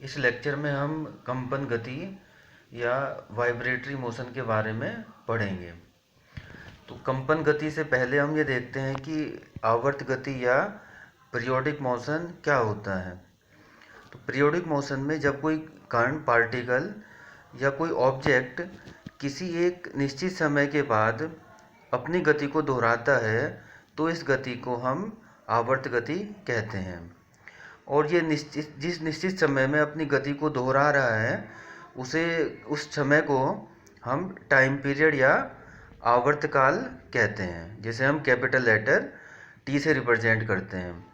इस लेक्चर में हम कंपन गति या वाइब्रेटरी मोशन के बारे में पढ़ेंगे। तो कंपन गति से पहले हम ये देखते हैं कि आवर्त गति या पीरियोडिक मोशन क्या होता है। तो पीरियोडिक मोशन में जब कोई कण, पार्टिकल या कोई ऑब्जेक्ट किसी एक निश्चित समय के बाद अपनी गति को दोहराता है तो इस गति को हम आवर्त गति कहते हैं। और ये जिस निश्चित समय में अपनी गति को दोहरा रहा है उस समय को हम टाइम पीरियड या आवर्तकाल कहते हैं, जिसे हम कैपिटल लेटर टी से रिप्रेजेंट करते हैं।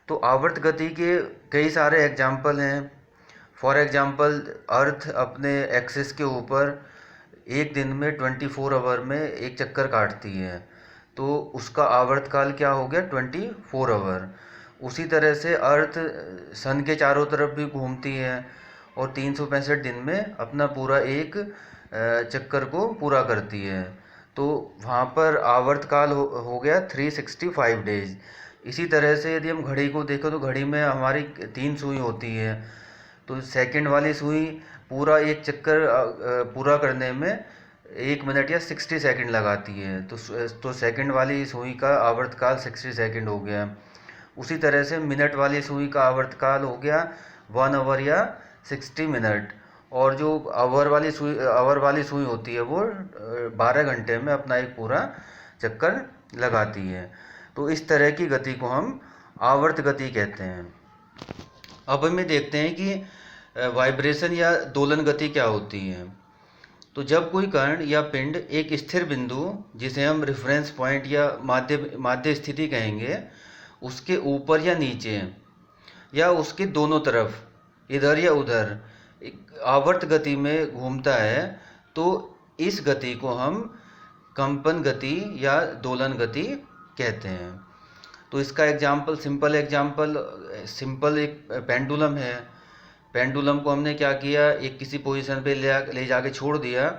तो आवर्त गति के कई सारे एग्जाम्पल हैं। फॉर एग्जाम्पल, अर्थ अपने एक्सिस के ऊपर एक दिन में 24 आवर में एक चक्कर काटती है, तो उसका आवर्तकाल क्या हो गया? 24 आवर। उसी तरह से अर्थ सन के चारों तरफ भी घूमती है और 365 दिन में अपना पूरा एक चक्कर को पूरा करती है, तो वहाँ पर आवर्तकाल हो गया 365 डेज। इसी तरह से यदि हम घड़ी को देखें तो घड़ी में हमारी 3 सुई होती है, तो सेकंड वाली सुई पूरा एक चक्कर पूरा करने में 1 मिनट या 60 सेकंड लगाती है, तो सेकंड वाली सुई का आवर्तकाल 60 सेकंड हो गया। उसी तरह से मिनट वाली सुई का आवर्तकाल हो गया 1 आवर या 60 मिनट, और जो आवर वाली सुई होती है वो 12 घंटे में अपना एक पूरा चक्कर लगाती है। तो इस तरह की गति को हम आवर्त गति कहते हैं। अब हमें देखते हैं कि वाइब्रेशन या दोलन गति क्या होती है। तो जब कोई कण या पिंड एक स्थिर बिंदु, जिसे हम रेफरेंस पॉइंट या माध्य स्थिति कहेंगे, उसके ऊपर या नीचे या उसके दोनों तरफ, इधर या उधर आवर्त गति में घूमता है, तो इस गति को हम कंपन गति या दोलन गति कहते हैं। तो इसका सिंपल एक पेंडुलम है। पेंडुलम को हमने क्या किया, एक किसी पोजीशन पे ले जाके छोड़ दिया,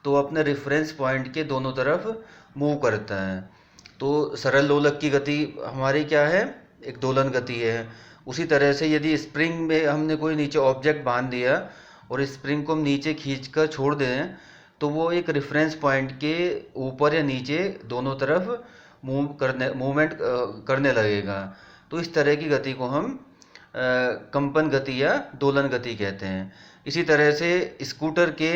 तो अपने रेफरेंस पॉइंट के दोनों तरफ मूव करता है। तो सरल लोलक की गति हमारी क्या है? एक दोलन गति है। उसी तरह से यदि स्प्रिंग में हमने कोई नीचे ऑब्जेक्ट बांध दिया और स्प्रिंग को हम नीचे खींच कर छोड़ दें, तो वो एक रेफरेंस पॉइंट के ऊपर या नीचे दोनों तरफ मूवमेंट करने लगेगा। तो इस तरह की गति को हम कंपन गति या दोलन गति कहते हैं। इसी तरह से स्कूटर के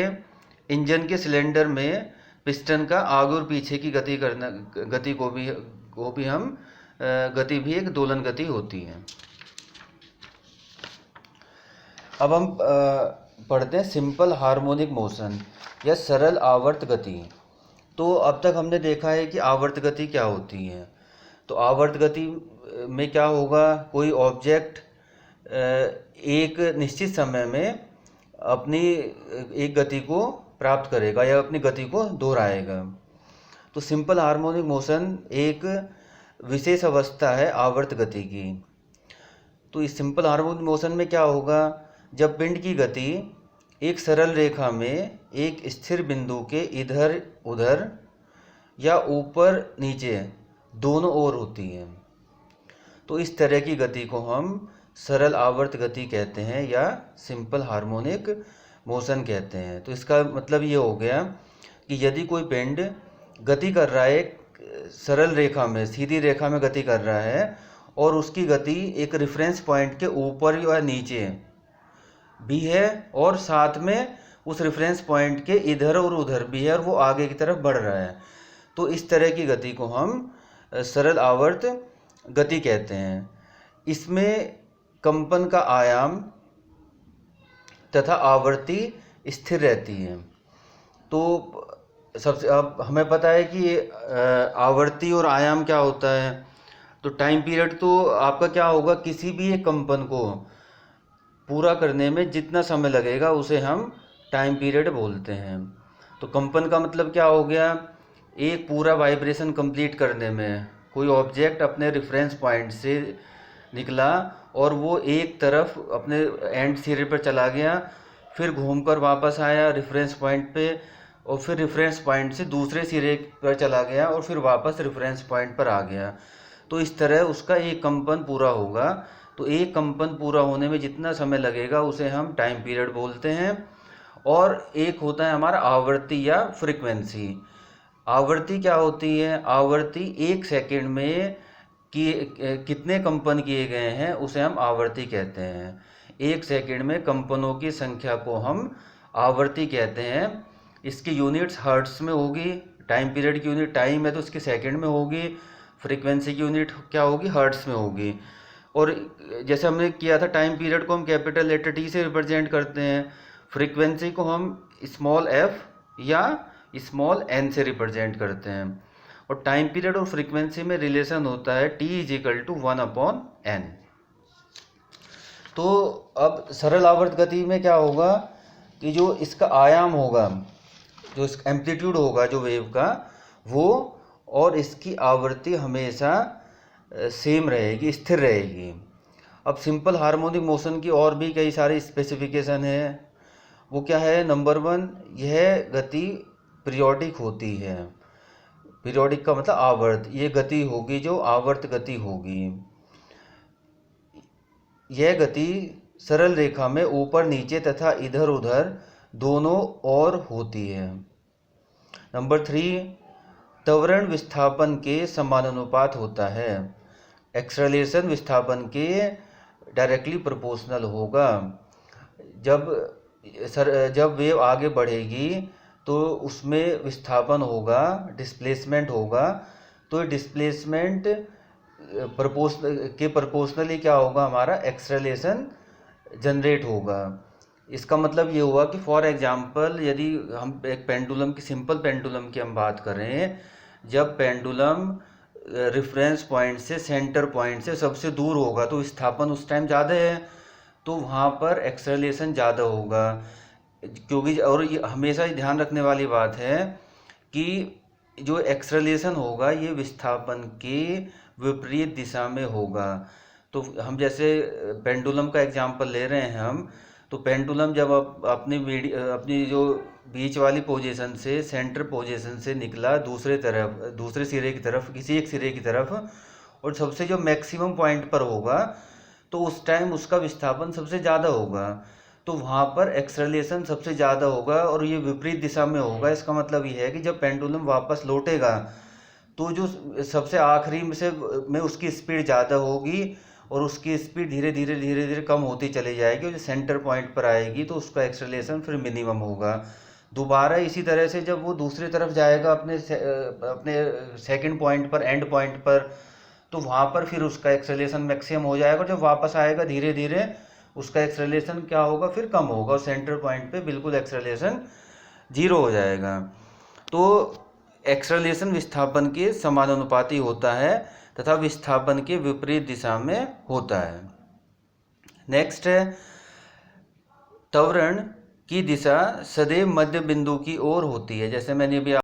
इंजन के सिलेंडर में पिस्टन का आगे और पीछे की गति को भी हम गति भी एक दोलन गति होती है। अब हम पढ़ते हैं सिंपल हार्मोनिक मोशन या सरल आवर्त गति। तो अब तक हमने देखा है कि आवर्त गति क्या होती है। तो आवर्त गति में क्या होगा, कोई ऑब्जेक्ट एक निश्चित समय में अपनी एक गति को प्राप्त करेगा या अपनी गति को दोहराएगा। तो सिंपल हार्मोनिक मोशन एक विशेष अवस्था है आवर्त गति की। तो इस सिंपल हार्मोनिक मोशन में क्या होगा, जब पिंड की गति एक सरल रेखा में एक स्थिर बिंदु के इधर उधर या ऊपर नीचे दोनों ओर होती है, तो इस तरह की गति को हम सरल आवर्त गति कहते हैं या सिंपल हार्मोनिक मोशन कहते हैं। तो इसका मतलब ये हो गया कि यदि कोई पिंड गति कर रहा है, एक सरल रेखा में, सीधी रेखा में गति कर रहा है, और उसकी गति एक रेफरेंस पॉइंट के ऊपर या नीचे भी है और साथ में उस रेफरेंस पॉइंट के इधर और उधर भी है और वो आगे की तरफ बढ़ रहा है, तो इस तरह की गति को हम सरल आवर्त गति कहते हैं। इसमें कंपन का आयाम तथा आवृत्ति स्थिर रहती है। तो अब हमें पता है कि आवृत्ति और आयाम क्या होता है। तो टाइम पीरियड तो आपका क्या होगा, किसी भी एक कंपन को पूरा करने में जितना समय लगेगा उसे हम टाइम पीरियड बोलते हैं। तो कंपन का मतलब क्या हो गया, एक पूरा वाइब्रेशन कंप्लीट करने में कोई ऑब्जेक्ट अपने रेफरेंस पॉइंट से निकला और वो एक तरफ अपने एंड सिरे पर चला गया, फिर घूमकर वापस आया रेफरेंस पॉइंट पे, और फिर रेफरेंस पॉइंट से दूसरे सिरे पर चला गया और फिर वापस रेफरेंस पॉइंट पर आ गया। तो इस तरह उसका एक कंपन पूरा होगा। तो एक कंपन पूरा होने में जितना समय लगेगा उसे हम टाइम पीरियड बोलते हैं। और एक होता है हमारा आवर्ती या फ्रीक्वेंसी। आवर्ती क्या होती है? आवर्ती 1 सेकंड में कितने कंपन किए गए हैं उसे हम आवर्ती कहते हैं। 1 सेकंड में कंपनों की संख्या को हम आवर्ती कहते हैं। इसकी यूनिट्स हर्ट्स में होगी। टाइम पीरियड की यूनिट टाइम है तो उसकी सेकंड में होगी। फ्रीक्वेंसी की यूनिट क्या होगी? हर्ट्स में होगी। और जैसे हमने किया था, टाइम पीरियड को हम कैपिटल लेटर टी से रिप्रेजेंट करते हैं, फ्रीक्वेंसी को हम स्मॉल एफ या स्मॉल एन से रिप्रेजेंट करते हैं। और टाइम पीरियड और फ्रीक्वेंसी में रिलेशन होता है T=1/n। तो अब सरल आवर्त गति में क्या होगा कि जो इसका आयाम होगा, जो इसका एम्पलीट्यूड होगा जो वेव का, वो और इसकी आवृत्ति हमेशा सेम रहेगी, स्थिर रहेगी। अब सिंपल हार्मोनिक मोशन की और भी कई सारे स्पेसिफिकेशन है। वो क्या है? नंबर 1, यह गति पीरियोडिक होती है। पीरियोडिक का मतलब आवर्त। ये गति होगी जो आवर्त गति होगी। यह गति सरल रेखा में ऊपर नीचे तथा इधर उधर दोनों ओर होती है। नंबर 3, त्वरण विस्थापन के समानुपात होता है। एक्सेलरेशन विस्थापन के डायरेक्टली प्रोपोर्शनल होगा। जब वेव आगे बढ़ेगी तो उसमें विस्थापन होगा, डिस्प्लेसमेंट होगा। तो डिस्प्लेसमेंट प्रोपोर्शनली क्या होगा? हमारा एक्सेलरेशन जनरेट होगा। इसका मतलब ये हुआ कि फॉर एग्जांपल यदि हम एक पेंडुलम की, सिंपल पेंडुलम की हम बात करें, जब पेंडुलम रेफरेंस पॉइंट से, सेंटर पॉइंट से सबसे दूर होगा तो विस्थापन उस टाइम ज़्यादा है, तो वहाँ पर एक्सेलरेशन ज़्यादा होगा। क्योंकि और ये हमेशा ही ध्यान रखने वाली बात है कि जो एक्सेलरेशन होगा ये विस्थापन के विपरीत दिशा में होगा। तो हम जैसे पेंडुलम का एग्जांपल ले रहे हैं हम, तो पेंडुलम जब अपनी जो बीच वाली पोजीशन से, सेंटर पोजीशन से निकला दूसरे सिरे की तरफ, किसी एक सिरे की तरफ, और सबसे जो मैक्सिमम पॉइंट पर होगा तो उस टाइम उसका विस्थापन सबसे ज़्यादा होगा। तो वहाँ पर एक्सेलरेशन सबसे ज़्यादा होगा और ये विपरीत दिशा में होगा। इसका मतलब ये है कि जब पेंडुलम वापस लौटेगा तो जो सबसे आखिरी में उसकी स्पीड ज़्यादा होगी और उसकी स्पीड धीरे धीरे कम होती चली जाएगी, और जो सेंटर पॉइंट पर आएगी तो उसका एक्सेलरेशन फिर मिनिमम होगा। दोबारा इसी तरह से जब वो दूसरी तरफ जाएगा अपने सेकंड पॉइंट पर, एंड पॉइंट पर, तो वहाँ पर फिर उसका एक्सेलरेशन मैक्सिमम हो जाएगा। जब वापस आएगा धीरे धीरे उसका एक्सेलरेशन क्या होगा? फिर कम होगा, और सेंटर पॉइंट पे बिल्कुल एक्सेलरेशन 0 हो जाएगा। तो एक्सेलरेशन विस्थापन के समानुपाती होता है तथा विस्थापन के विपरीत दिशा में होता है। नेक्स्ट है, त्वरण की दिशा सदैव मध्य बिंदु की ओर होती है। जैसे मैंने अभी